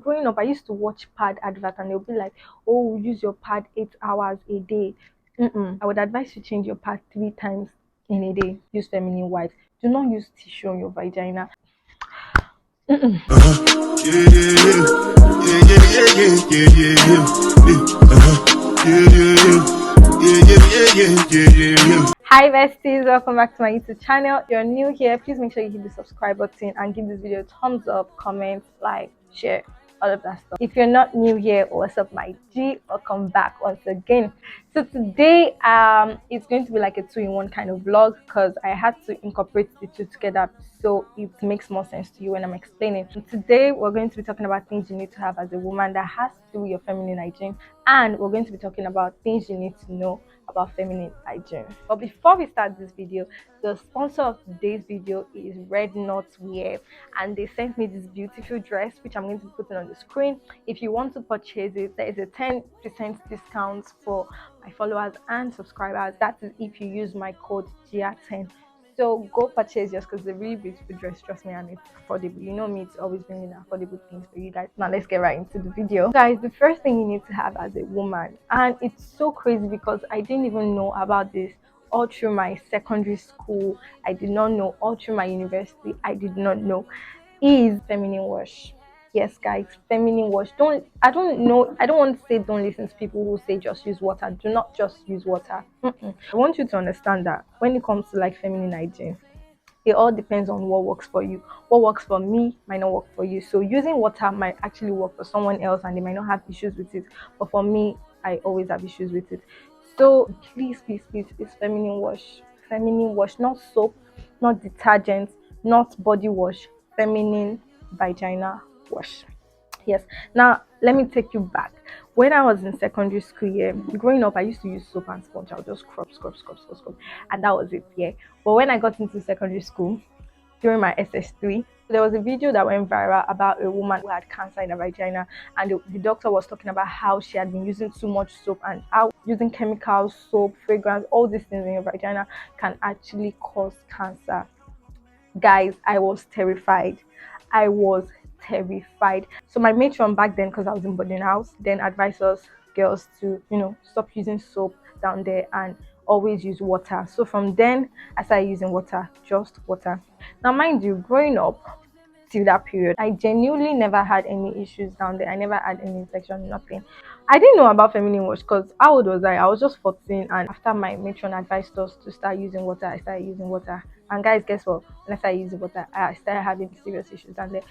Growing up, I used to watch pad advert and they'll be like, oh, use your pad 8 hours a day. I would advise you change your pad 3 times in a day. Use feminine wipes. Do not use tissue on your vagina. Hi besties, welcome back to my YouTube channel. If you're new here, please make sure you hit the subscribe button and give this video a thumbs up, comment, like, share, all of that stuff. If you're not new here, what's up my G? Welcome back once again. So today it's going to be like a two-in-one kind of vlog because I had to incorporate the two together so it makes more sense to you when I'm explaining. And today we're going to be talking about things you need to have as a woman that has to do with your feminine hygiene, and we're going to be talking about things you need to know about feminine hygiene. But before we start this video, the sponsor of today's video is Red Nuts Wear, and they sent me this beautiful dress which I'm going to be putting on the screen. If you want to purchase it, there is a 10% discount for my followers and subscribers. That is if you use my code GR10. So go purchase yours because it's a really beautiful dress, trust me, and it's affordable. You know me, it's always bringing affordable things for you guys. Now let's get right into the video. Guys, the first thing you need to have as a woman, and it's so crazy because I didn't even know about this all through my secondary school. I did not know. All through my university, I did not know, is feminine wash. Yes guys, feminine wash. I don't know, I don't want to say don't listen to people who say just use water. Do not just use water. I want you to understand that when it comes to like feminine hygiene, it all depends on what works for you. What works for me might not work for you. So using water might actually work for someone else and they might not have issues with it, but for me, I always have issues with it. So please, it's feminine wash. Feminine wash, not soap, not detergent, not body wash. Feminine vagina wash. Yes. Now let me take you back. When I was in secondary school, yeah, growing up, I used to use soap and sponge. I would just scrub, and that was it. Yeah. But when I got into secondary school, during my SS3, there was a video that went viral about a woman who had cancer in her vagina, and the doctor was talking about how she had been using too much soap and how using chemicals, soap, fragrance, all these things in your vagina can actually cause cancer. Guys, I was terrified. I was terrified. So my matron back then, because I was in boarding house, then advised us girls to, stop using soap down there and always use water. So from then I started using water, just water. Now mind you, growing up till that period, I genuinely never had any issues down there. I never had any infection, nothing. I didn't know about feminine wash because how old was I? I was just 14, and after my matron advised us to start using water, I started using water. And guys, guess what? When I started using water, I started having serious issues down there.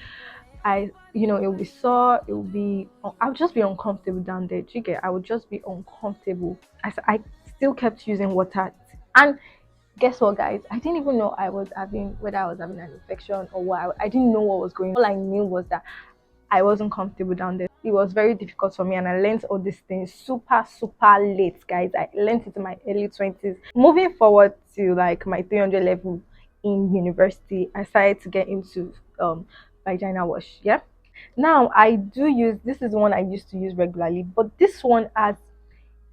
It will be sore, it will be, I would just be uncomfortable down there. Do you get? I would just be uncomfortable. I still kept using water. And guess what, guys? I didn't even know whether I was having an infection or what. I didn't know what was going on. All I knew was that I wasn't comfortable down there. It was very difficult for me, and I learned all these things super late, guys. I learned it in my early 20s. Moving forward to like my 300 level in university, I started to get into vagina wash. Yeah. Now I do use, this is one I used to use regularly, but this one has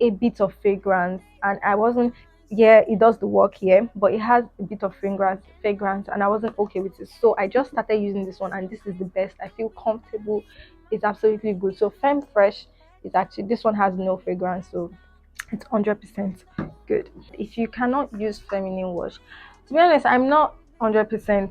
a bit of fragrance, and I wasn't, yeah, it does the work here, but it has a bit of fragrance, and I wasn't okay with it. So I just started using this one, and this is the best. I feel comfortable. It's absolutely good. So Femme Fresh is actually, this one has no fragrance, so it's 100% good. If you cannot use feminine wash, to be honest, I'm not 100%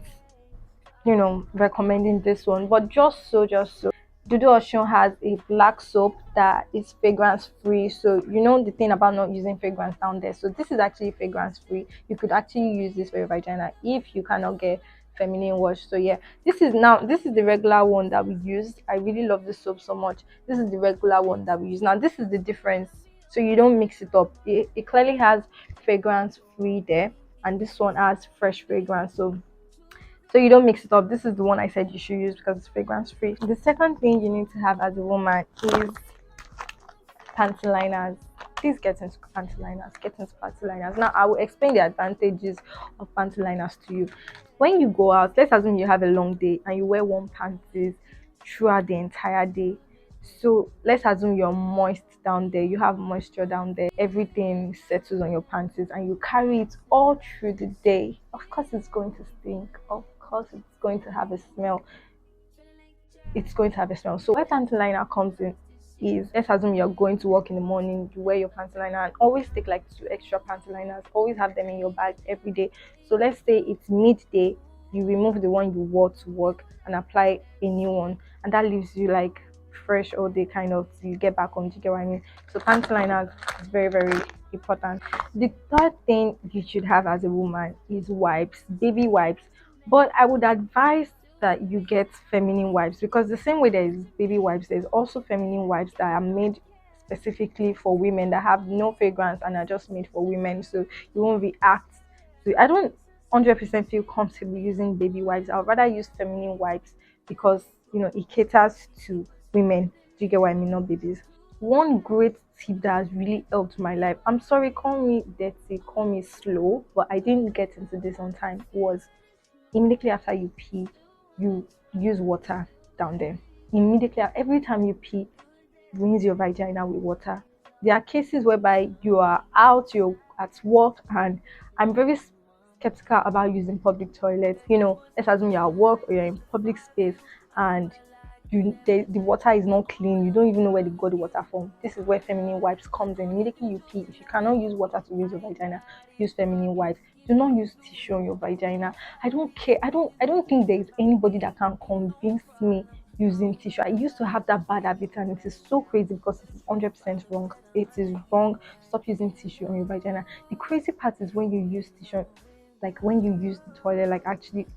recommending this one, but just so Dudu Ocean has a black soap that is fragrance free. So you know the thing about not using fragrance down there, so this is actually fragrance free. You could actually use this for your vagina if you cannot get feminine wash. So yeah, this is the regular one that we use. I really love this soap so much. This is the regular one that we use. Now this is the difference, so you don't mix it up. It clearly has fragrance free there, and this one has fresh fragrance, so you don't mix it up. This is the one I said you should use because it's fragrance free. The second thing you need to have as a woman is panty liners. Please get into panty liners. Now I will explain the advantages of panty liners to you. When you go out, let's assume you have a long day and you wear one panties throughout the entire day. So let's assume you're moist down there, you have moisture down there, everything settles on your panties, and you carry it all through the day. Of course it's going to stink, of course it's going to have a smell. it's going to have a smell. So where panty liner comes in is, let's assume you're going to work in the morning, you wear your panty liner, and always take like 2 extra panty liners. Always have them in your bag every day. So let's say it's midday, you remove the one you wore to work and apply a new one, and that leaves you like fresh all day kind of till you get back on. Do you get what I mean? So panty liners is very, very important. The third thing you should have as a woman is wipes, baby wipes. But I would advise that you get feminine wipes, because the same way there is baby wipes, there's also feminine wipes that are made specifically for women, that have no fragrance and are just made for women. So you won't react to, I don't 100% feel comfortable using baby wipes. I'd rather use feminine wipes because it caters to women. Do you get what I mean? Not babies. One great tip that has really helped my life, I'm sorry, call me dirty, call me slow, but I didn't get into this on time, was immediately after you pee, you use water down there. Immediately, every time you pee, rinse your vagina with water. There are cases whereby you are out, you're at work, and I'm very skeptical about using public toilets. Let's assume you're at work or you're in public space, and the water is not clean. You don't even know where they got the water from. This is where feminine wipes comes in. Immediately you pee, if you cannot use water to rinse your vagina, use feminine wipes. Do not use tissue on your vagina. I don't care. I don't think there is anybody that can convince me using tissue. I used to have that bad habit, and it is so crazy because it is 100% wrong. It is wrong. Stop using tissue on your vagina. The crazy part is when you use tissue, like when you use the toilet, like actually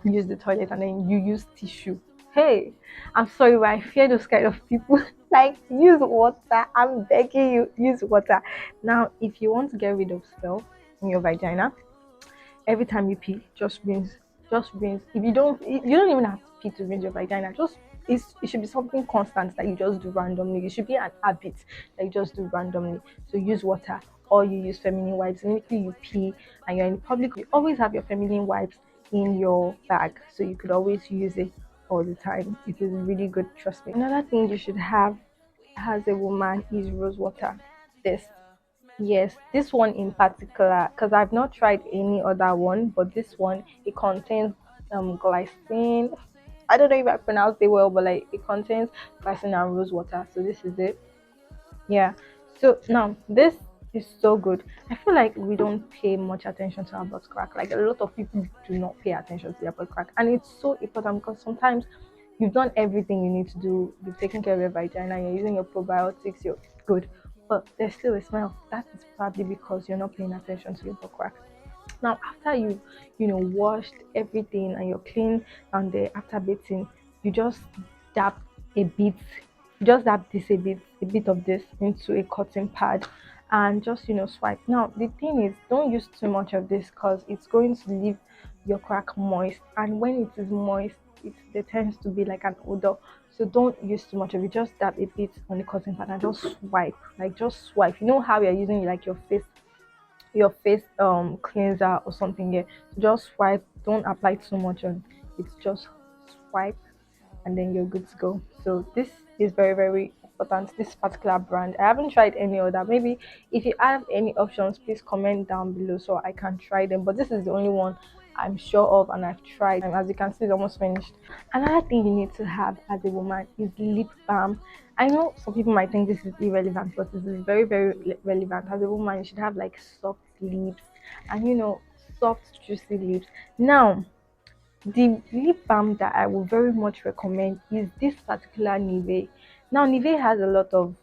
use the toilet and then you use tissue. Hey, I'm sorry, but I fear those kind of people. Like, use water. I'm begging you, use water. Now, if you want to get rid of smell in your vagina, every time you pee, just rinse. Just rinse. If you don't even have to pee to rinse your vagina. It should be something constant that you just do randomly. It should be an habit that you just do randomly. So use water, or you use feminine wipes. Immediately you pee and you're in public, you always have your feminine wipes in your bag, so you could always use it all the time. It is really good, trust me. Another thing you should have as a woman is rose water. This, yes, this one in particular, because I've not tried any other one, but this one, it contains glycine. I don't know if I pronounced it well, but like it contains glycine and rose water. So this is it. Yeah. So now this is so good. I feel like we don't pay much attention to our butt crack. Like a lot of people do not pay attention to their butt crack, and it's so important because sometimes you've done everything you need to do. You've taken care of your vagina. You're using your probiotics. You're good, but there's still a smell. That is probably because you're not paying attention to your butt crack. Now, after you washed everything and you're clean, and after bathing, you just dab a bit, you just dab this a bit of this into a cotton pad, and just swipe. Now, the thing is, don't use too much of this because it's going to leave your crack moist, and when it is moist, there tends to be like an odor. So don't use too much of it. Just dab a bit on the cotton pad and just swipe. Like just swipe. You know how you're using like your face cleanser or something here. So just swipe, don't apply too much on, it's just swipe, and then you're good to go. So this is very, very important, this particular brand. I haven't tried any other. Maybe if you have any options, please comment down below so I can try them, but this is the only one I'm sure of and I've tried, and as you can see, it's almost finished. Another thing you need to have as a woman is lip balm. I know some people might think this is irrelevant, but this is very, very relevant. As a woman, you should have like soft lips, and soft juicy lips. Now, the lip balm that I would very much recommend is this particular Nivea. Now, Nivea has a lot of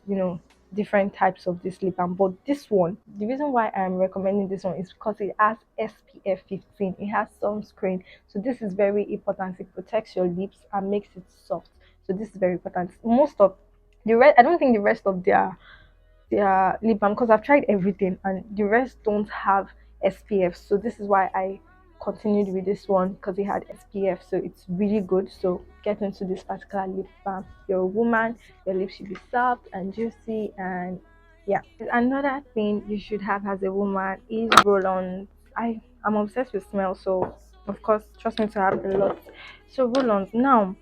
different types of this lip balm, but this one, the reason why I'm recommending this one is because it has SPF 15. It has sunscreen, so this is very important. It protects your lips and makes it soft. So this is very important. Most of the rest, I don't think the rest of their lip balm, because I've tried everything and the rest don't have SPF. So this is why I continued with this one, because it had SPF. So it's really good. So get into this particular lip balm. You're a woman, your lips should be soft and juicy, and yeah. Another thing you should have as a woman is roll-ons. I'm obsessed with smell, so of course trust me to have a lot. So roll-ons. Now,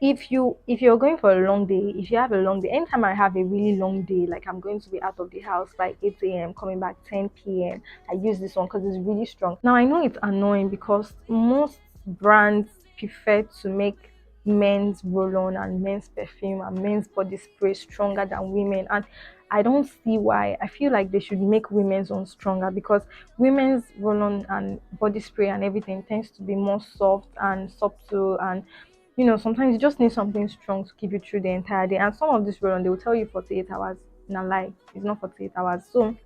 if you're going for a long day, if you have a long day, anytime I have a really long day, like I'm going to be out of the house by 8 a.m., coming back 10 p.m., I use this one because it's really strong. Now, I know it's annoying because most brands prefer to make men's roll-on and men's perfume and men's body spray stronger than women, and I don't see why. I feel like they should make women's own stronger, because women's roll-on and body spray and everything tends to be more soft and subtle, and sometimes you just need something strong to keep you through the entire day. And some of this roll-on, they will tell you 48 hours. Na lie, it's not 48 hours. So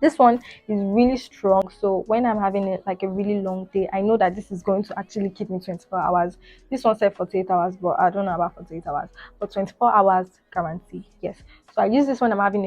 this one is really strong. So when I'm having like a really long day, I know that this is going to actually keep me 24 hours. This one said 48 hours, but I don't know about 48 hours. But 24 hours guarantee, yes. So I use this when I'm having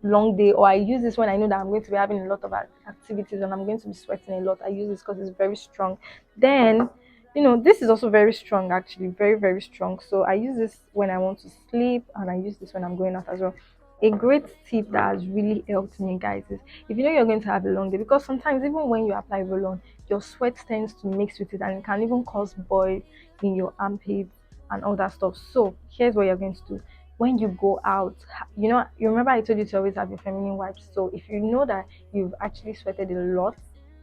a long day, or I use this when I know that I'm going to be having a lot of activities and I'm going to be sweating a lot. I use this because it's very strong. Then this is also very strong, actually, very, very strong. So I use this when I want to sleep, and I use this when I'm going out as well. A great tip that has really helped me, guys, is if you know you're going to have a long day, because sometimes even when you apply roll on, your sweat tends to mix with it and it can even cause boil in your armpits and all that stuff. So here's what you're going to do. When you go out, you remember I told you to always have your feminine wipes. So if you know that you've actually sweated a lot,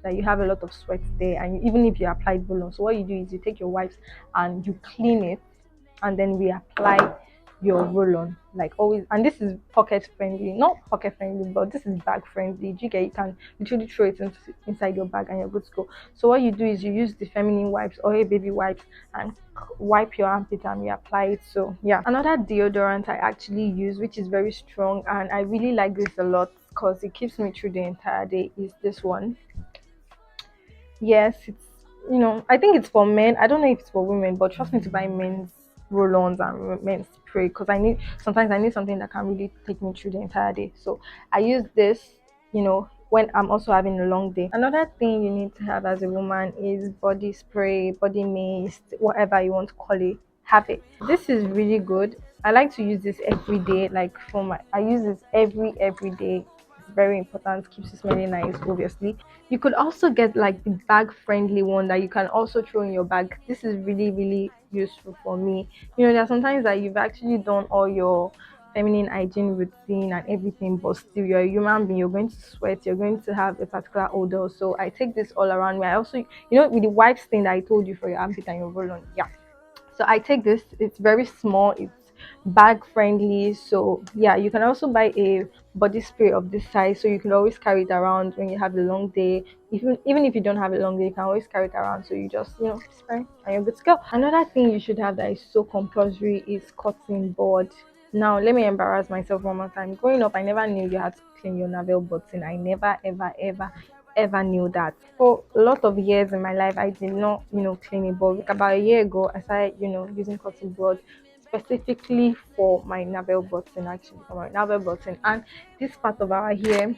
that you have a lot of sweat there, and even if you applied roll on, so what you do is you take your wipes and you clean it, and then reapply your roll-on, like always. And this is pocket friendly, not pocket friendly, but this is bag friendly. You can literally throw it inside your bag and you're good to go. So what you do is you use the feminine wipes or a baby wipes and wipe your armpit and reapply it. So yeah, another deodorant I actually use, which is very strong, and I really like this a lot because it keeps me through the entire day, is this one. Yes, it's I think it's for men. I don't know if it's for women, but trust me to buy men's roll-ons and men's spray, because I need something that can really take me through the entire day. So I use this, when I'm also having a long day. Another thing you need to have as a woman is body spray, body mist, whatever you want to call it. Have it. This is really good. I like to use this every day. Like I use this every day. It's very important. Keeps you smelling nice, obviously. You could also get like the bag friendly one that you can also throw in your bag. This is really, really useful for me. There are sometimes that you've actually done all your feminine hygiene routine and everything, but still you're a human being, you're going to sweat, you're going to have a particular odor. So I take this all around me. I also, with the wipes thing that I told you for your armpit and your roll on. Yeah. So I take this, it's very small, it's bag friendly. So yeah, you can also buy a body spray of this size, so you can always carry it around when you have a long day. Even if you don't have a long day, you can always carry it around, so you just spray and you're good to go. Another thing you should have that is so compulsory is cotton board. Now let me embarrass myself one more time. Growing up, I never knew you had to clean your navel button. I never, ever knew that. For a lot of years in my life, I did not, clean it. But like about a year ago, I started, using cotton bud specifically for my navel button, actually, for my navel button. And this part of our hair,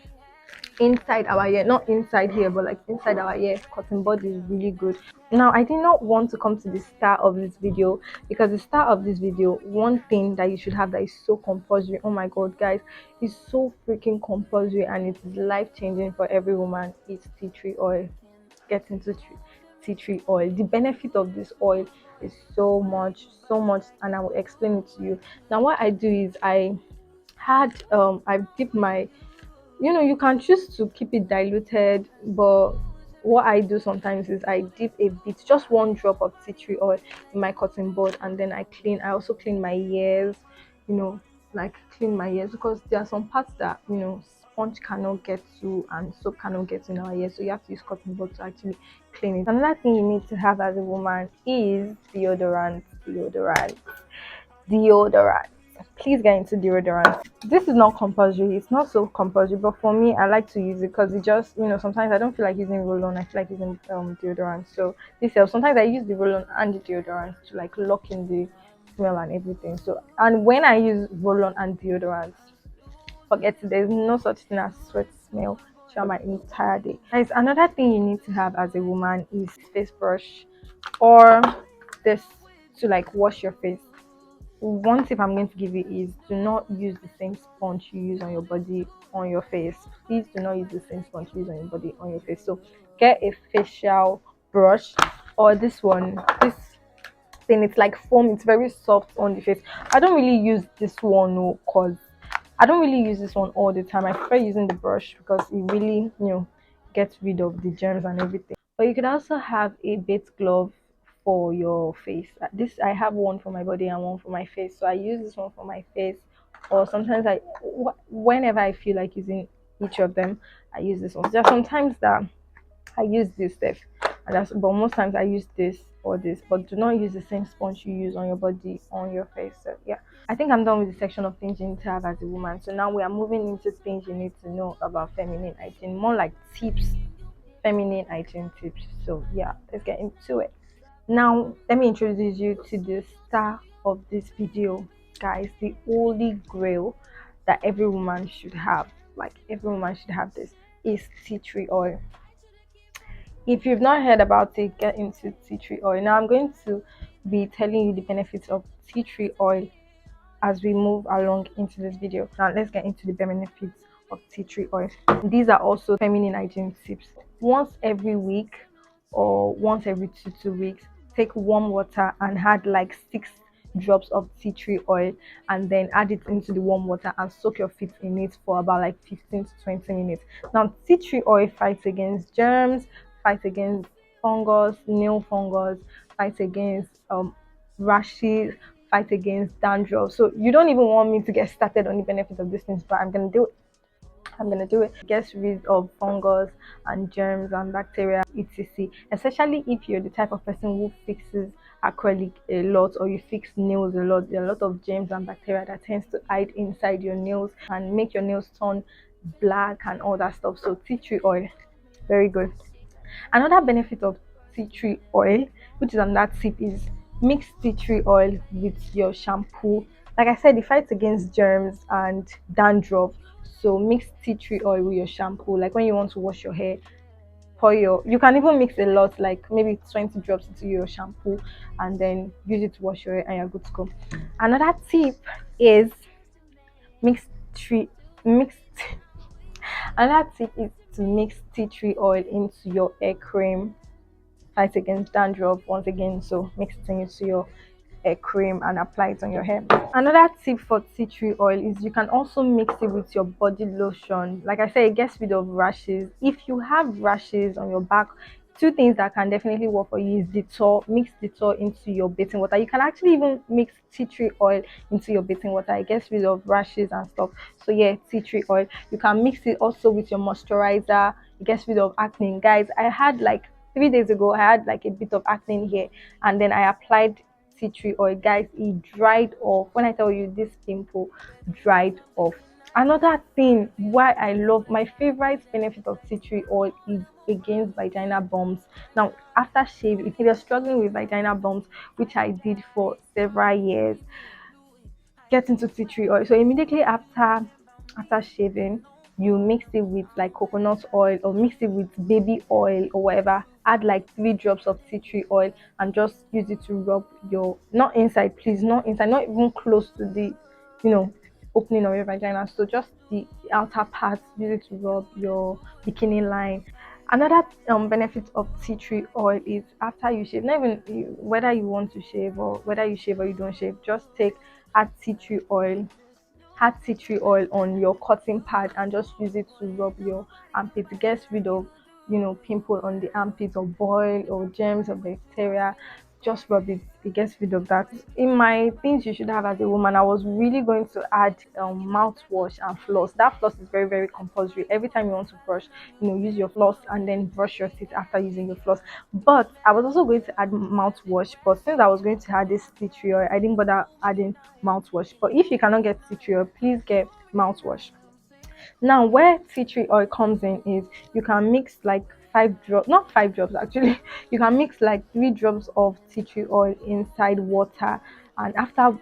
inside our ear, not inside here, but like inside our ear, cotton bud is really good. Now I did not want to come to the start of this video, because the start of this video, one thing that you should have that is so compulsory, oh my god, guys, is so freaking compulsory, and it is life changing for every woman, is tea tree oil. Get into tea tree oil. The benefit of this oil is so much, and I will explain it to you. Now what I do is I dip my, you can choose to keep it diluted, but what I do sometimes is I dip a bit, just one drop of tea tree oil in my cotton bud, and then I also clean my ears, you know like clean my ears, because there are some parts that sponge cannot get to and soap cannot get to in our ears, so you have to use cotton bud to actually clean it. Another thing you need to have as a woman is deodorant. Please get into deodorant. This is not compulsory, it's not so compulsory, but for me, I like to use it because it just, sometimes I don't feel like using roll-on, I feel like using deodorant. So this helps. Sometimes I use the roll-on and the deodorant to like lock in the smell and everything. So, and when I use roll-on and deodorant, forget it, there's no such thing as sweat smell throughout my entire day. Guys, another thing you need to have as a woman is face brush, or this, to like wash your face. One tip I'm going to give you is, do not use the same sponge you use on your body on your face. Please do not use the same sponge you use on your body on your face. So get a facial brush, or this thing, it's like foam, it's very soft on the face. I don't really use this one, no, because I don't really use this one all the time. I prefer using the brush because it really, gets rid of the germs and everything. But you could also have a bath glove for your face. This I have one for my body and one for my face, so I use this one for my face. Or sometimes whenever I feel like using each of them, I use this one. There are sometimes that I use this stuff, and but most times I use this or this. But do not use the same sponge you use on your body on your face. So yeah, I think I'm done with the section of things you need to have as a woman. So now we are moving into things you need to know about feminine hygiene, more like tips, feminine hygiene tips. So yeah, let's get into it. Now let me introduce you to the star of this video, guys. The holy grail that every woman should have. Like every woman should have this is tea tree oil. If you've not heard about it, get into tea tree oil. Now I'm going to be telling you the benefits of tea tree oil as we move along into this video. Now let's get into the benefits of tea tree oil. These are also feminine hygiene tips. Once every week or once every 2 weeks, take warm water and add like 6 drops of tea tree oil, and then add it into the warm water and soak your feet in it for about like 15 to 20 minutes. Now tea tree oil fights against germs, fights against fungus, nail fungus, fights against rashes, fight against dandruff. So you don't even want me to get started on the benefits of these things, but I'm gonna do it. I'm gonna do it. Gets rid of fungus and germs and bacteria, etc. Especially if you're the type of person who fixes acrylic a lot or you fix nails a lot. There are a lot of germs and bacteria that tends to hide inside your nails and make your nails turn black and all that stuff. So tea tree oil, very good. Another benefit of tea tree oil, which is another tip, is mix tea tree oil with your shampoo. Like I said, it fights against germs and dandruff. So mix tea tree oil with your shampoo. Like when you want to wash your hair, pour you can even mix a lot, like maybe 20 drops into your shampoo, and then use it to wash your hair, and you're good to go. Another tip is mix tree mix another tip is to mix tea tree oil into your hair cream, fight against dandruff once again. So mix it into your hair cream and apply it on your hair. Another tip for tea tree oil is you can also mix it with your body lotion. Like I said, it gets rid of rashes. If you have rashes on your back, two things that can definitely work for you is Dettol. Mix Dettol into your bathing water. You can actually even mix tea tree oil into your bathing water. It gets rid of rashes and stuff. So yeah, tea tree oil. You can mix it also with your moisturizer. It gets rid of acne. Guys, I had like 3 days ago, I had like a bit of acne here, and then I applied tea tree oil. Guys, it dried off. When I tell you, this pimple dried off. Another thing why I love, my favorite benefit of tea tree oil is against vaginal bumps. Now after shave, if you're struggling with vaginal bumps, which I did for several years, get into tea tree oil. So immediately after shaving, you mix it with like coconut oil or mix it with baby oil or whatever. Add like 3 drops of tea tree oil and just use it to rub your, not inside, please, not inside, not even close to the, you know, opening of your vagina. So just the outer part, use it to rub your bikini line. Another benefit of tea tree oil is after you shave, not even whether you want to shave or whether you shave or you don't shave, just add tea tree oil, add tea tree oil on your cotton pad and just use it to rub your armpit. It gets rid of, pimple on the armpit or boil or germs or bacteria. Just rub it, it gets rid of that. In my things you should have as a woman, I was really going to add mouthwash and floss. That floss is very, very compulsory. Every time you want to brush, use your floss and then brush your teeth after using your floss. But I was also going to add mouthwash, but since I was going to add this tea tree oil, I didn't bother adding mouthwash. But if you cannot get tea tree oil, please get mouthwash. Now, where tea tree oil comes in is you can mix like 5 drops, not 5 drops actually, you can mix like 3 drops of tea tree oil inside water. And after,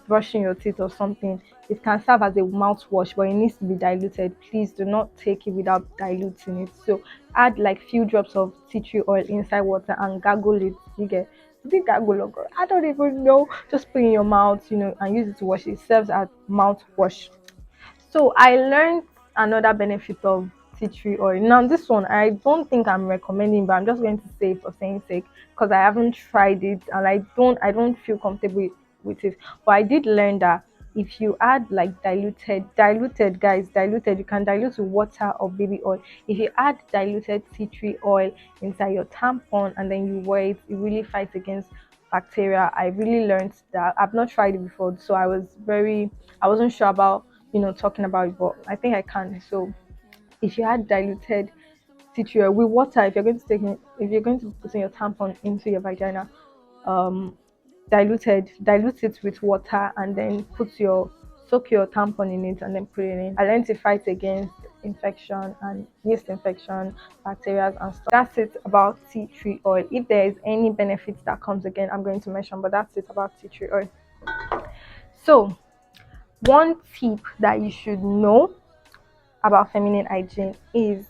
brushing your teeth or something, it can serve as a mouthwash, but it needs to be diluted. Please do not take it without diluting it. So add like few drops of tea tree oil inside water and gargle it. You get big gargle or I don't even know. Just put in your mouth, and use it to wash. It serves as mouthwash. So I learned another benefit of tea tree oil. Now this one I don't think I'm recommending, but I'm just going to say for saying sake because I haven't tried it and I don't feel comfortable with it. But I did learn that if you add like diluted guys, diluted, you can dilute with water or baby oil. If you add diluted tea tree oil inside your tampon and then you wear it, it really fights against bacteria. I really learned that. I've not tried it before, so I wasn't sure about talking about it, but I think I can. So if you add diluted tea tree oil with water, if you're going to put in your tampon into your vagina, um dilute it with water and then soak your tampon in it and then put it in. I learned to fight against infection and yeast infection, bacteria and stuff. That's it about tea tree oil. If there is any benefits that comes again, I'm going to mention, but that's it about tea tree oil. So one tip that you should know about feminine hygiene is,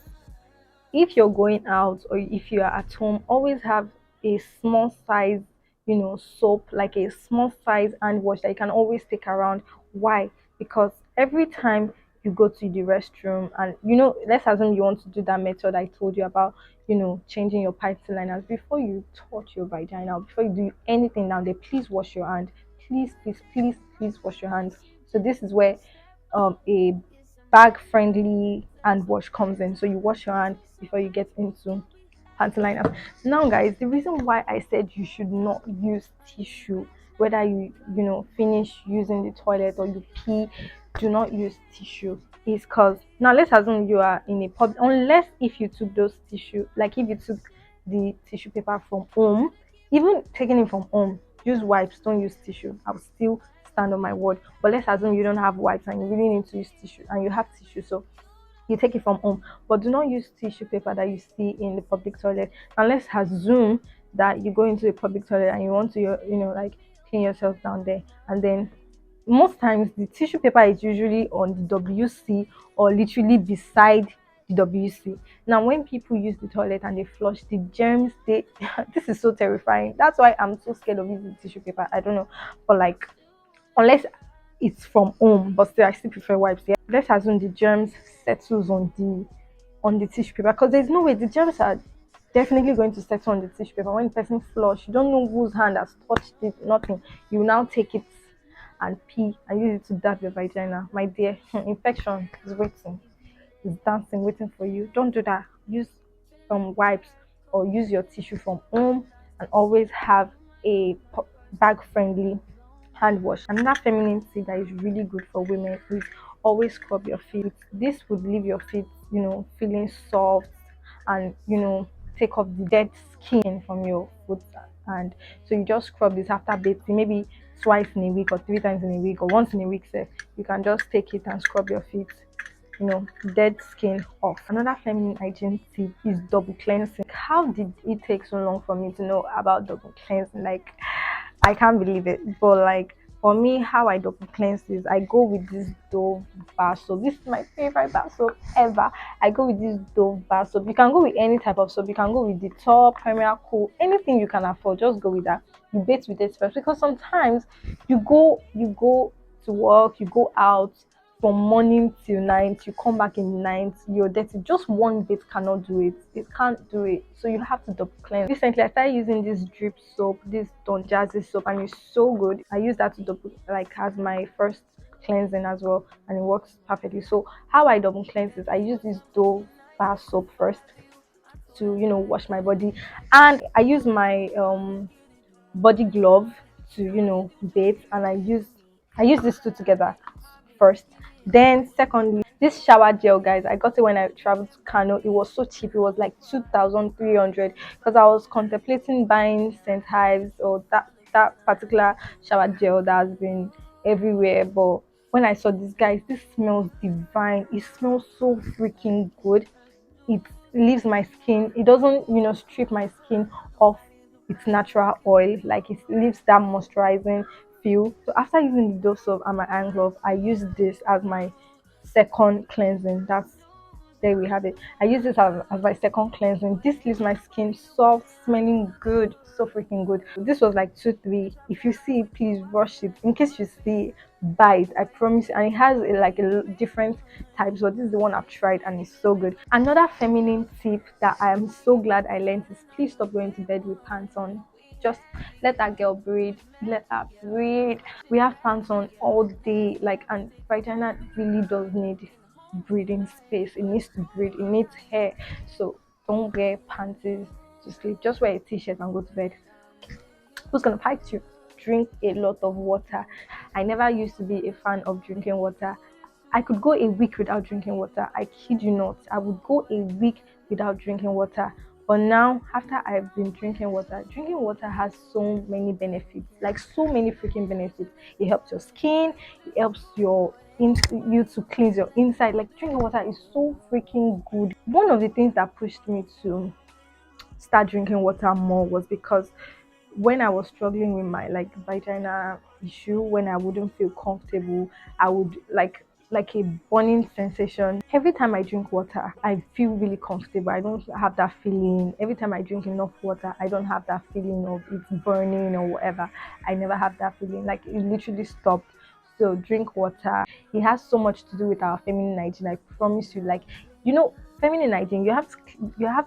if you're going out or if you are at home, always have a small size, soap, like a small size hand wash that you can always take around. Why? Because every time you go to the restroom and let's assume you want to do that method I told you about, changing your pipes liners before you touch your vagina, before you do anything down there, please wash your hand. Please, please, please, please wash your hands. So this is where a bag friendly hand wash comes in. So you wash your hand before you get into panty liners. Now guys, the reason why I said you should not use tissue, whether you finish using the toilet or you pee, do not use tissue, is because now let's assume you are in a pub, unless if you took those tissue, like if you took the tissue paper from home, even taking it from home, use wipes, don't use tissue. I'll still stand on my word. But let's assume you don't have wipes and you really need to use tissue and you have tissue, so you take it from home, but do not use tissue paper that you see in the public toilet. And let's assume that you go into a public toilet and you want to like clean yourself down there, and then most times the tissue paper is usually on the WC or literally beside the WC. Now when people use the toilet and they flush, the germs, they this is so terrifying. That's why I'm so scared of using tissue paper. I don't know, but like, unless it's from home, but still I still prefer wipes. Yeah, let's assume the germs settles on the tissue paper, because there's no way the germs are definitely going to settle on the tissue paper. When the person flush, you don't know whose hand has touched it, nothing. You now take it and pee and use it to dab your vagina. My dear, infection is waiting, is dancing, waiting for you. Don't do that. Use wipes or use your tissue from home, and always have a bag friendly hand wash. Another feminine tip that is really good for women is always scrub your feet. This would leave your feet, feeling soft, and take off the dead skin from your foot. And so you just scrub this after bathing, maybe twice in a week or 3 times in a week or once in a week. So you can just take it and scrub your feet, dead skin off. Another feminine hygiene tip is double cleansing. How did it take so long for me to know about double cleansing? Like, I can't believe it. But like, for me, how I double cleanse is I go with this Dove bar soap. This is my favorite bar soap ever. I go with this Dove bar soap. You can go with any type of soap. You can go with the top, Premier Cool, anything you can afford. Just go with that. You bathe with it first, because sometimes you go to work, you go out from morning till night, you come back in the night, you're dirty. Just one bit cannot do it. It can't do it. So you have to double cleanse. Recently, I started using this drip soap, this Don Jazzy soap, and it's so good. I use that to double, like, as my first cleansing as well, and it works perfectly. So how I double cleanse is I use this Dove bar soap first to wash my body, and I use my body glove to bathe, and I use these two together first. Then secondly, this shower gel, guys, I got it when I traveled to Kano. It was so cheap. It was like 2,300, because I was contemplating buying St. Hives or that particular shower gel that has been everywhere. But when I saw this, guys, this smells divine. It smells so freaking good. It leaves my skin, it doesn't strip my skin of its natural oil, like it leaves that moisturizing feel. So after using the Dove soap and my hand glove, I use this as my second cleansing. That's There we have it. I use this as my second cleansing. This leaves my skin soft, smelling good, so freaking good. This was like 2 3. If you see it, please rush it. In case you see, buy it. I promise. And it has like different types, but this is the one I've tried and it's so good. Another feminine tip that I am so glad I learned is, please stop going to bed with pants on. Just let that girl breathe. Let her breathe. We have pants on all day, like, and vagina really does need breathing space. It needs to breathe. It needs hair. So don't wear panties to sleep. Just wear a t-shirt and go to bed. Who's gonna fight you? Drink a lot of water. I never used to be a fan of drinking water. I could go a week without drinking water. I kid you not. I would go a week without drinking water. But now, after I've been drinking water has so many benefits. Like so many freaking benefits. It helps your skin. It helps you to cleanse your inside. Like drinking water is so freaking good. One of the things that pushed me to start drinking water more was because when I was struggling with my like vagina issue, when I wouldn't feel comfortable, I would like a burning sensation. Every time I drink water, I feel really comfortable. I don't have that feeling. Every time I drink enough water, I don't have that feeling of it's burning or whatever. I never have that feeling. Like it literally stopped. So drink water. It has so much to do with our feminine hygiene. I promise you. Like you know, feminine hygiene, you have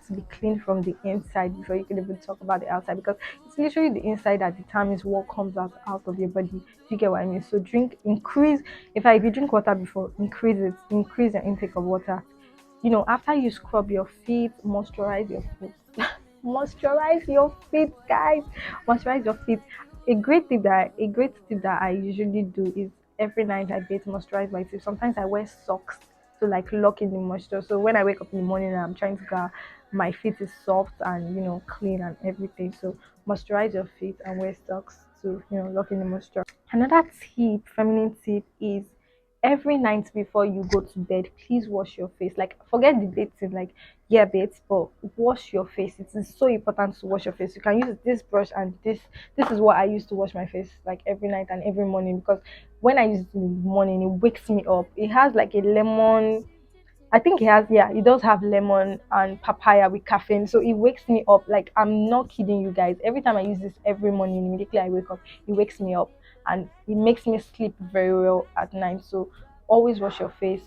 to be clean from the inside before you can even talk about the outside because it's literally the inside that determines what comes out of your body. Do you get what I mean? So increase. If you drink water before, increase your intake of water. After you scrub your feet, moisturize your feet. Moisturize your feet, guys. Moisturize your feet. A great tip that I usually do is every night I bathe, moisturize my feet. Sometimes I wear socks to like lock in the moisture. So when I wake up in the morning and I'm trying to go, my feet is soft and clean and everything. So moisturize your feet and wear socks to lock in the moisture. Another tip, feminine tip, is every night before you go to bed, please wash your face. Like forget the bathing, like yeah, babes, but wash your face. It is so important to wash your face. You can use this brush and this is what I use to wash my face like every night and every morning because when I use it in the morning, it wakes me up. It has like a lemon. I think it does have lemon and papaya with caffeine. So it wakes me up. Like I'm not kidding you guys. Every time I use this every morning, immediately I wake up, it wakes me up and it makes me sleep very well at night. So always wash your face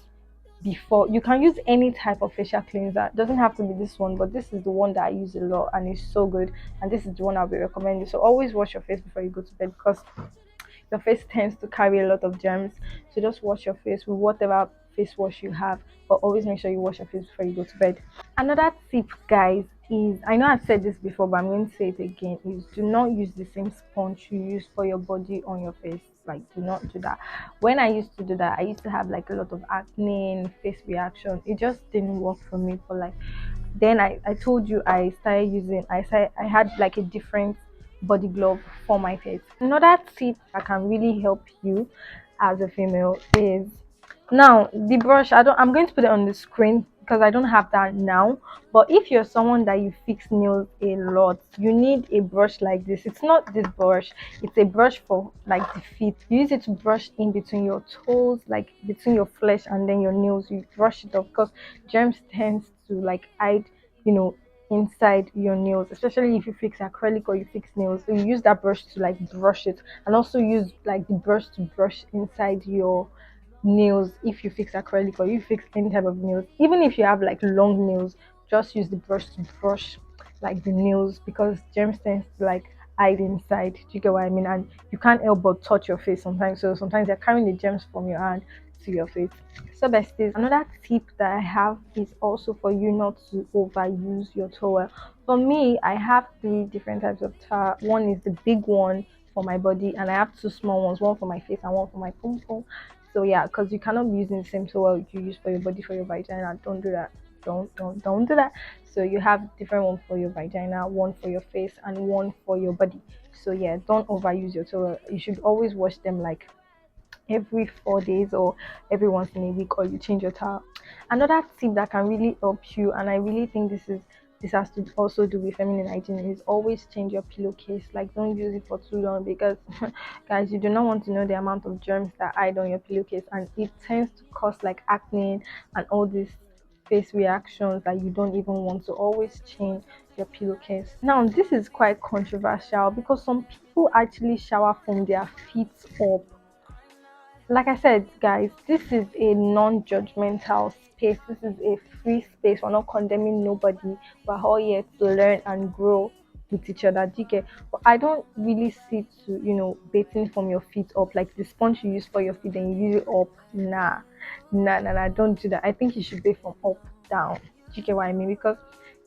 before. You can use any type of facial cleanser. It doesn't have to be this one, but this is the one that I use a lot and it's so good. And this is the one I'll be recommending. So always wash your face before you go to bed because your face tends to carry a lot of germs. So just wash your face with whatever face wash you have, but always make sure you wash your face before you go to bed. Another tip, guys, is I know I've said this before, but I'm going to say it again, is do not use the same sponge you use for your body on your face. Like do not do that. When I used to do that, I used to have like a lot of acne and face reaction. It just didn't work for me for like then I told you I had like a different body glove for my face. Another tip that can really help you as a female is now the brush. I'm going to put it on the screen because I don't have that now. But if you're someone that you fix nails a lot, you need a brush like this. It's not this brush, it's a brush for like the feet. You use it to brush in between your toes, like between your flesh and then your nails. You brush it off because germs tends to like hide, you know, inside your nails, especially if you fix acrylic or you fix nails. So you use that brush to like brush it and also use like the brush to brush inside your nails if you fix acrylic or you fix any type of nails. Even if you have like long nails, just use the brush to brush like the nails because germs tends to like hide inside. Do you get what I mean? And you can't help but touch your face sometimes. So sometimes they're carrying the germs from your hand to your face. So besties, another tip that I have is also for you not to overuse your towel. For me, I have three different types of towel. One is the big one for my body, and I have two small ones, one for my face and one for my pom pom. So yeah, because you cannot be using the same towel you use for your body for your vagina. Don't do that. Don't do that. So you have different one for your vagina, one for your face, and one for your body. So yeah, don't overuse your towel. You should always wash them like every 4 days or every once in a week, or you change your towel. Another tip that can really help you, and I really think this has to also do with feminine hygiene, is always change your pillowcase. Like don't use it for too long because guys, you do not want to know the amount of germs that hide on your pillowcase, and it tends to cause like acne and all these face reactions that you don't even want. To always change your pillowcase. Now this is quite controversial because some people actually shower from their feet up. Like I said, guys, this is a non-judgmental space. This is a free space. We're not condemning nobody. We're all here to learn and grow. with each other. Do you get? But I don't really see to bathing from your feet up, like the sponge you use for your feet and you use it up. Nah, don't do that. I think you should bathe from up down. Do you get what I mean? Because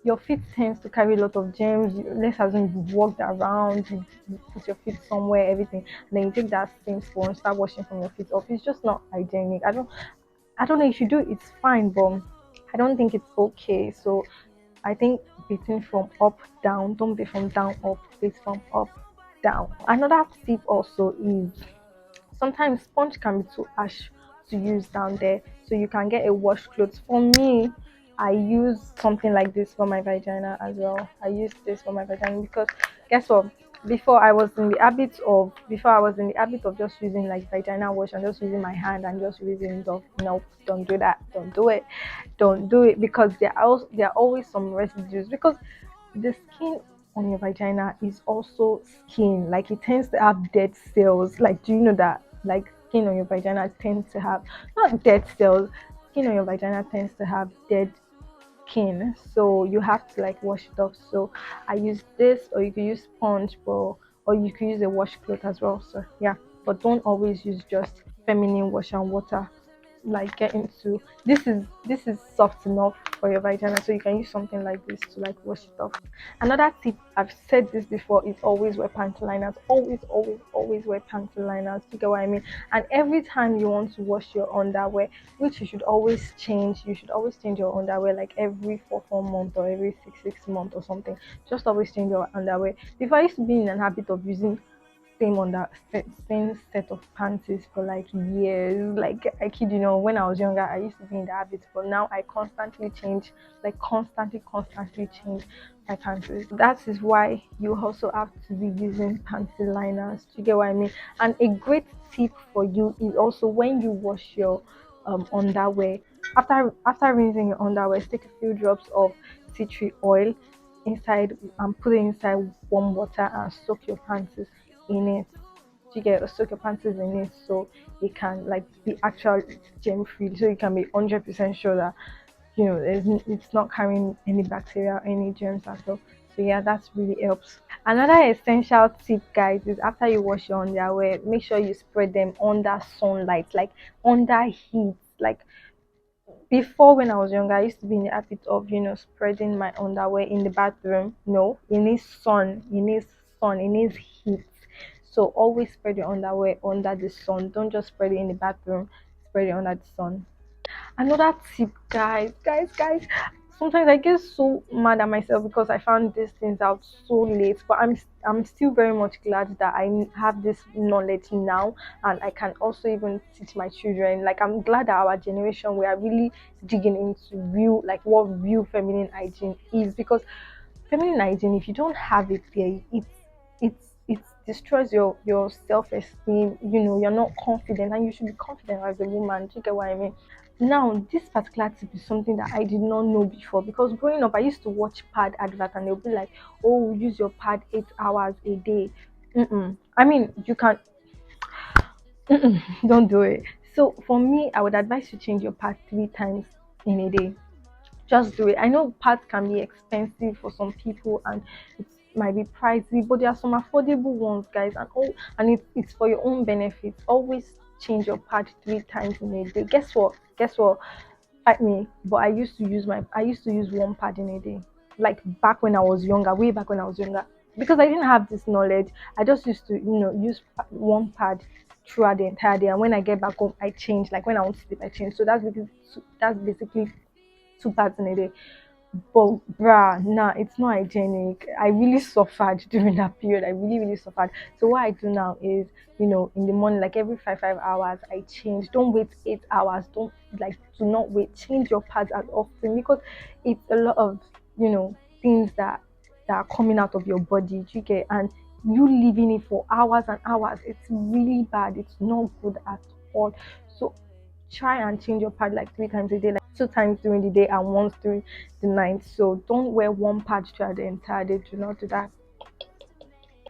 your feet tends to carry a lot of germs. Let's assume you've walked around, you put your feet somewhere, everything, and then you take that same sponge, start washing from your feet up. It's just not hygienic. I don't know if you do it, it's fine, but I don't think it's okay. So I think beating from up down, don't be from down up, beat from up down. Another tip also is sometimes sponge can be too harsh to use down there, so you can get a washcloth. For me, I use something like this for my vagina as well. I use this for my vagina because guess what? Before I was in the habit of just using like vagina wash and just using my hand and just using it off. No, don't do that. Don't do it because there are always some residues because the skin on your vagina is also skin. Like it tends to have dead cells. Like, do you know that? Like skin on your vagina tends to have not dead cells. Skin on your vagina tends to have dead skin. So you have to like wash it off. So I use this, or you can use sponge, or you can use a washcloth as well. So yeah, but don't always use just feminine wash and water. Like get into this is soft enough for your vagina, so you can use something like this to like wash it off. Another tip, I've said this before, is always wear panty liners. Always wear panty liners. You get what I mean? And every time you want to wash your underwear, which you should always change your underwear like every 4 months or every six months or something. Just always change your underwear. Before I used to be in an habit of using same set of panties for like years. Like I kid you know, when I was younger, I used to be in the habit, but now I constantly change, like constantly change my panties. That is why you also have to be using panty liners. Do you get what I mean? And a great tip for you is also when you wash your underwear. After rinsing your underwear, take a few drops of tea tree oil inside and put it inside warm water and soak your panties in it. You get soak your panties in it so it can like be actual germ free, so you can be 100% sure that it's not carrying any bacteria or any germs at all. So yeah, that's really helps. Another essential tip, guys, is after you wash your underwear, make sure you spread them under sunlight, like under heat. Like before, when I was younger, I used to be in the habit of spreading my underwear in the bathroom. No, it needs sun, it needs heat. So always spread your underwear under the sun. Don't just spread it in the bathroom, spread it under the sun. Another tip, guys. Sometimes I get so mad at myself because I found these things out so late. But I'm still very much glad that I have this knowledge now, and I can also even teach my children. Like I'm glad that our generation we are really digging into real, like what real feminine hygiene is, because feminine hygiene, if you don't have it there, it destroys your self-esteem. You're not confident, and you should be confident as a woman. Do you get what I mean? Now, this particular tip is something that I did not know before, because growing up, I used to watch pad advert and they'll be like, "Oh, use your pad 8 hours a day." I mean, you can don't do it. So for me, I would advise you change your pad 3 times in a day. Just do it. I know pads can be expensive for some people and it might be pricey, but there are some affordable ones, guys, and it's for your own benefit. Always change your pad 3 times in a day. Guess what? Fight me, but I used to use one pad in a day. Like back when I was younger, way back when I was younger, because I didn't have this knowledge. I just used to use one pad throughout the entire day, and when I get back home, I change. Like when I want to sleep, I change. So that's basically 2 pads in a day. But bruh, nah, it's not hygienic. I really suffered during that period. I really, really suffered. So what I do now is, in the morning, like every 5 hours, I change. Don't wait 8 hours. Don't like do not wait. Change your pads as often, because it's a lot of things that are coming out of your body. Do you get? And you leaving it for hours and hours. It's really bad. It's not good at all. So try and change your pad like 3 times a day, like 2 times during the day and once during the night. So don't wear one pad throughout the entire day. Do not do that.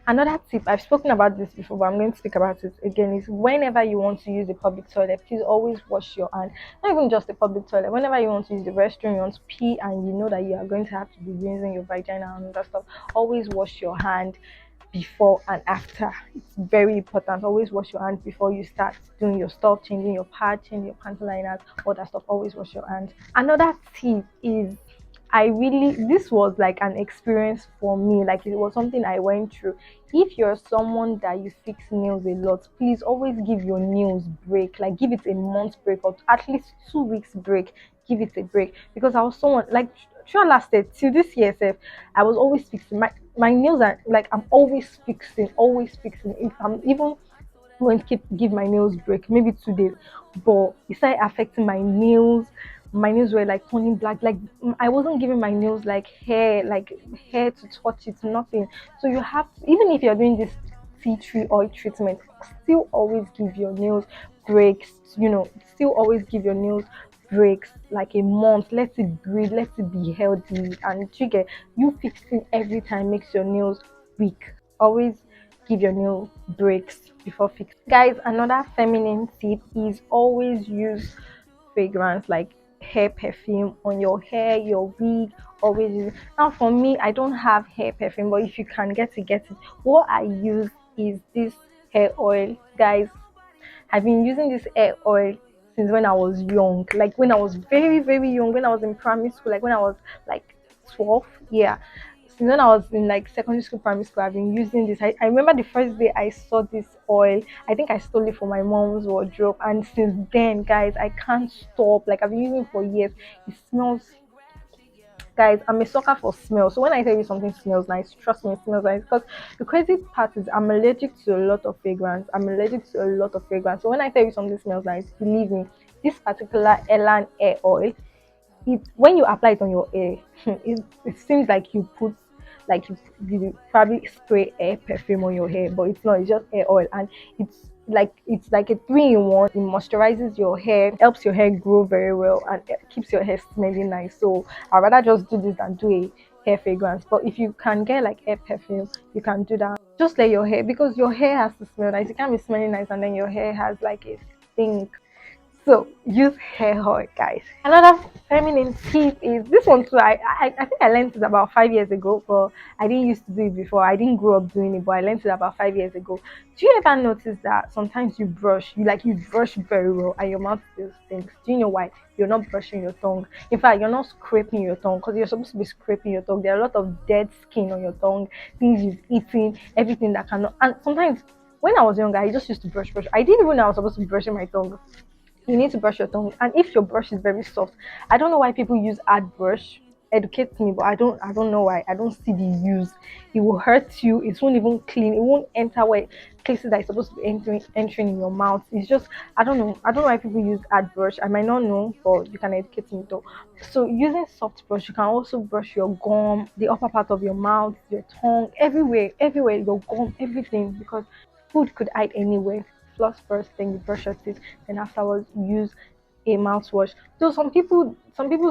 Another tip, I've spoken about this before, but I'm going to speak about it again, is whenever you want to use the public toilet, please always wash your hand. Not even just the public toilet, whenever you want to use the restroom, you want to pee, and you know that you are going to have to be using your vagina and other stuff, always wash your hand before and after. It's very important. Always wash your hands before you start doing your stuff, changing your pad, changing your panty liners, all that stuff. Always wash your hands. Another tip is, this was like an experience for me, like it was something I went through. If you're someone that you fix nails a lot, please always give your nails break, like give it a month break or at least 2 weeks break. Give it a break, because I was someone like throughout last year till this year self, I was always fixing my nails. Are like, I'm always fixing. If I'm even going to give my nails break, maybe 2 days, but it started affecting my nails. My nails were like turning black. Like, I wasn't giving my nails like hair to touch it, nothing. So you have to, even if you're doing this tea tree oil treatment, still always give your nails breaks. Still always give your nails breaks, like a month. Let it breathe, let it be healthy. And trigger, you fixing every time makes your nails weak. Always give your nail breaks before fixing. Guys, another feminine tip is always use fragrance, like hair perfume on your hair, your wig. Always use it. Now, for me, I don't have hair perfume, but if you can get it, get it. What I use is this hair oil, guys. I've been using this hair oil since when I was young, like when I was very, very young, when I was in primary school, like when I was like 12. Yeah. Since when I was in like secondary school, primary school, I've been using this. I remember the first day I saw this oil, I think I stole it from my mom's wardrobe. And since then, guys, I can't stop. Like, I've been using it for years. It smells, guys, I'm a sucker for smell. So when I tell you something smells nice, trust me, it smells nice. Because the crazy part is, I'm allergic to a lot of fragrance. I'm allergic to a lot of fragrance. So when I tell you something smells nice, believe me, this particular Elan hair oil, when you apply it on your hair, it seems like you put, like you probably spray air perfume on your hair, but it's not. It's just hair oil, and it's like a three-in-one. It moisturizes your hair, helps your hair grow very well, and it keeps your hair smelling nice. So I'd rather just do this than do a hair fragrance. But if you can get like hair perfume, you can do that. Just let your hair, because your hair has to smell nice. You can't be smelling nice and then your hair has like a stink. So use hair oil, guys. Another feminine tip is this one too. I think I learned it about 5 years ago, but I didn't used to do it before. I didn't grow up doing it, but I learned it about 5 years ago. Do you ever notice that sometimes you brush very well and your mouth still stinks? Do you know why? You're not brushing your tongue. In fact, you're not scraping your tongue, because you're supposed to be scraping your tongue. There are a lot of dead skin on your tongue, things you've eaten, everything that cannot. And sometimes when I was younger, I just used to brush. I didn't even know I was supposed to be brushing my tongue. You need to brush your tongue, and if your brush is very soft, I don't know why people use hard brush. Educate me, but I don't know why. I don't see the use. It will hurt you. It won't even clean. It won't enter where places that is supposed to be entering in your mouth. It's just, I don't know why people use hard brush. I might not know, but you can educate me though. So using soft brush, you can also brush your gum, the upper part of your mouth, your tongue, everywhere, your gum, everything, because food could hide anywhere. Floss first, then you brush your teeth, then afterwards use a mouthwash. So some people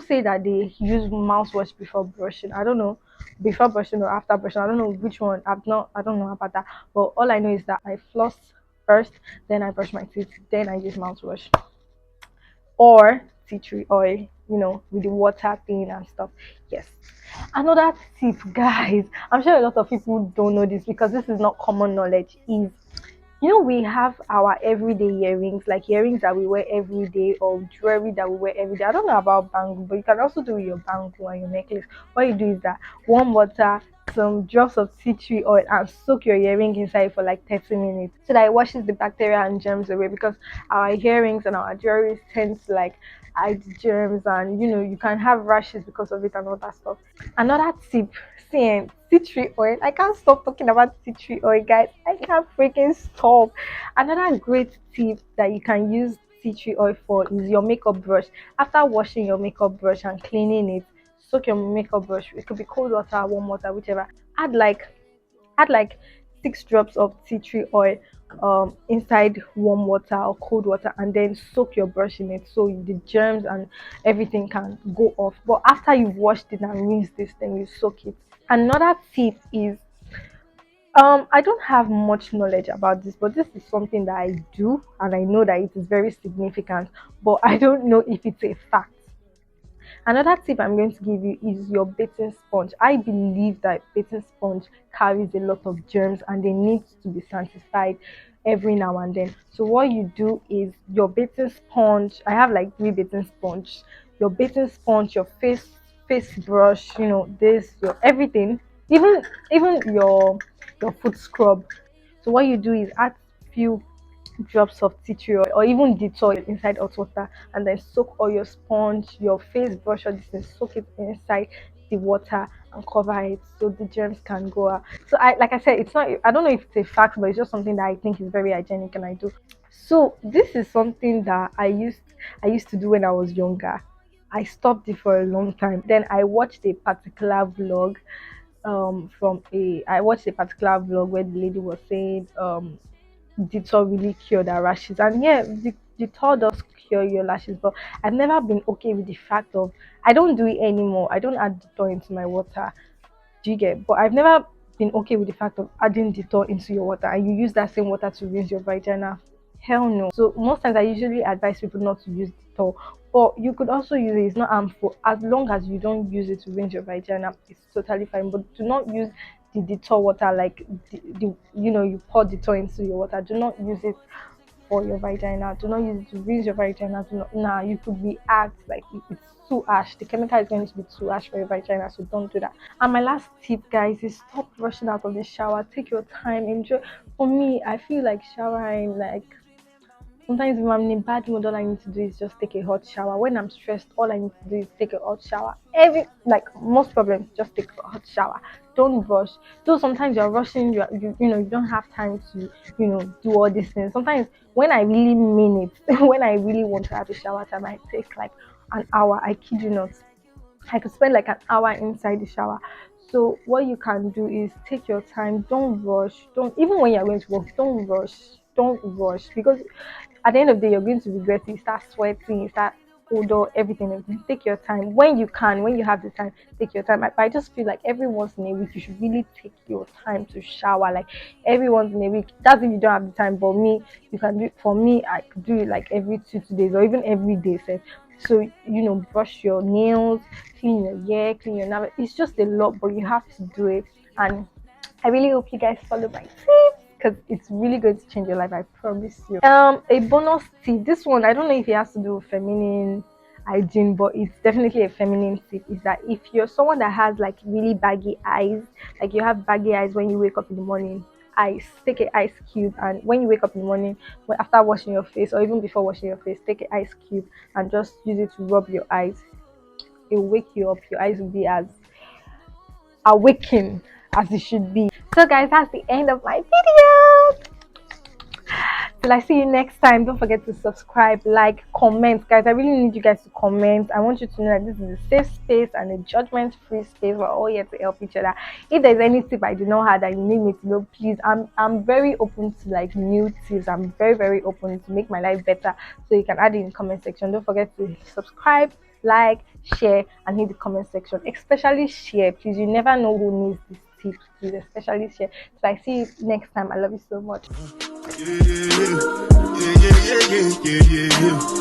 say that they use mouthwash before brushing. I don't know, before brushing or after brushing. I don't know which one. I don't know about that. But all I know is that I floss first, then I brush my teeth, then I use mouthwash or tea tree oil, with the water thing and stuff. Yes. Another tip, guys, I'm sure a lot of people don't know this because this is not common knowledge, is, we have our everyday earrings, like earrings that we wear every day, or jewelry that we wear every day. I don't know about bangle, but you can also do with your bangle and your necklace. What you do is that warm water, some drops of tea tree oil, and soak your earring inside for like 30 minutes so that it washes the bacteria and germs away, because our earrings and our jewelry tends to like hide germs, and you can have rashes because of it and all that stuff. Another tip, tea tree oil. I can't stop talking about tea tree oil, guys. I can't freaking stop. Another great tip that you can use tea tree oil for is your makeup brush. After washing your makeup brush and cleaning it, soak your makeup brush. It could be cold water, warm water, whichever. Add like add like 6 drops of tea tree oil inside warm water or cold water, and then soak your brush in it so the germs and everything can go off. But after you've washed it and rinsed this, then you soak it. Another tip is I don't have much knowledge about this, but this is something that I do, and I know that it is very significant, but I don't know if it's a fact. Another tip I'm going to give you is your bathing sponge. I believe that bathing sponge carries a lot of germs and they need to be sanctified every now and then. So what you do is your bathing sponge. I have like three bathing sponge. Your bathing sponge, your face brush, this, your everything, even your foot scrub. So what you do is add few drops of tea tree oil or even Dettol inside hot water, and then soak all your sponge, your face brush, or this thing, soak it inside the water and cover it so the germs can go out. So like I said, it's not, I don't know if it's a fact, but it's just something that I think is very hygienic and I do. So this is something that I used to do when I was younger. I stopped it for a long time. Then I watched a particular vlog from a I watched a particular vlog where the lady was saying Dettol really cure their rashes. And yeah, Dettol does cure your lashes, but I've never been okay with the fact of I don't do it anymore. I don't add Dettol into my water. Do you get? But I've never been okay with the fact of adding Dettol into your water and you use that same water to rinse your vagina. Hell no. So most times I usually advise people not to use Dettol. But you could also use it, it's not harmful. As long as you don't use it to rinse your vagina, it's totally fine. But do not use the Dettol water like you pour Dettol into your water. Do not use it for your vagina. Do not use it to rinse your vagina. Do not, nah, you could react like it's too ash. The chemical is going to be too ash for your vagina, so don't do that. And my last tip, guys, is stop rushing out of the shower. Take your time, enjoy. For me, I feel like showering like sometimes when I'm in a bad mood, all I need to do is just take a hot shower. When I'm stressed, all I need to do is take a hot shower. Like most problems, just take a hot shower. Don't rush. Though sometimes you're rushing, you don't have time to do all these things. Sometimes when I really mean it, when I really want to have a shower time, I take like an hour. I kid you not. I could spend like an hour inside the shower. So what you can do is take your time. Don't rush. Don't even when you're going to work. Don't rush. Don't rush because at the end of the day, you're going to regret it. You start sweating. You start odor, everything. Take your time when you can. When you have the time, take your time. I just feel like every once in a week, you should really take your time to shower. Like every once in a week. That's if you don't have the time. But me, you can do it. For me, I could do it like every 2 days or even every day. So brush your nails, clean your hair, clean your navel. It's just a lot, but you have to do it. And I really hope you guys follow my tips because it's really going to change your life. I promise you. A bonus tip. This one I don't know if it has to do with feminine hygiene, but it's definitely a feminine tip. Is that if you're someone that has like really baggy eyes, like you have baggy eyes when you wake up in the morning, take an ice cube, and when you wake up in the morning, after washing your face or even before washing your face, take an ice cube and just use it to rub your eyes. It will wake you up. Your eyes will be as awakened as it should be. So guys, that's the end of my video. Till I see you next time, don't forget to subscribe, like, comment. Guys, I really need you guys to comment. I want you to know that this is a safe space and a judgment-free space. We're all here to help each other. If there's any tip I do not have that you need me to know, please, I'm very open to like new tips. I'm very, very open to make my life better. So you can add it in the comment section. Don't forget to subscribe, like, share, and hit the comment section. Especially share, please. You never know who needs this tip. Please, especially share. So I see you next time. I love you so much. Yeah, yeah, yeah, yeah, yeah, yeah, yeah, yeah.